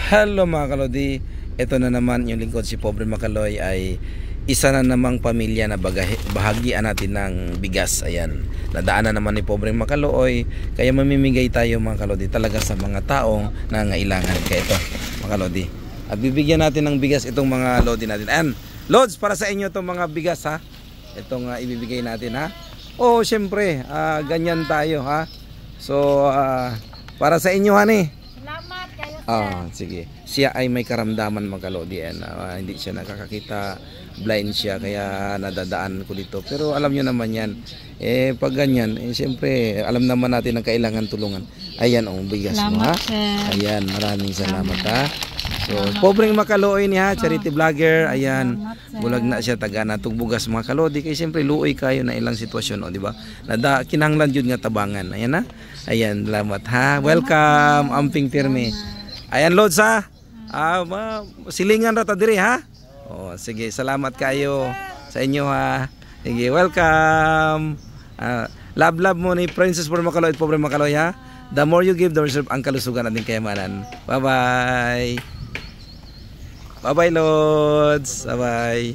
Hello mga kalodi, ito na naman yung lingkod si Pobre Makaloy ay isa na namang pamilya na bahagian natin ng bigas. Ayan, nadaanan naman ni Pobre Makaloy, kaya mamimigay tayo mga kalodi talaga sa mga taong nangailangan. Kaya ito mga kalodi, at bibigyan natin ng bigas itong mga lodi natin. Ayan, lods, para sa inyo itong mga bigas ha. Itong ibibigay natin ha. Oh, syempre, ganyan tayo ha. So, para sa inyo hani. Sige. Siya ay may karamdaman mga kalodi. Hindi siya nakakakita, blind siya, kaya nadadaan ko dito. Pero alam nyo naman yan, pag ganyan, siyempre alam naman natin ang kailangan tulungan. Ayan bigas mo ha. Ayan, maraming salamat ha. So, Pobreng Makaloy niya, charity vlogger. Ayan, bulag na siya, taga na tugbugas mga kalodi. Kaya siyempre luoy kayo na ilang sitwasyon, di ba? Kinahanglan yun nga tabangan. Ayan ha. Ayan, salamat ha. Welcome, Amping Tirme. Ayan lods ha. Silingan rata diri ha. Sige, salamat kayo sa inyo ha. Sige, welcome. Love mo ni Princess Pobre Makaloy at Pobre Makaloy ha. The more you give, the more ang kalusugan natin kayamanan. Bye bye. Bye bye lods. Bye bye.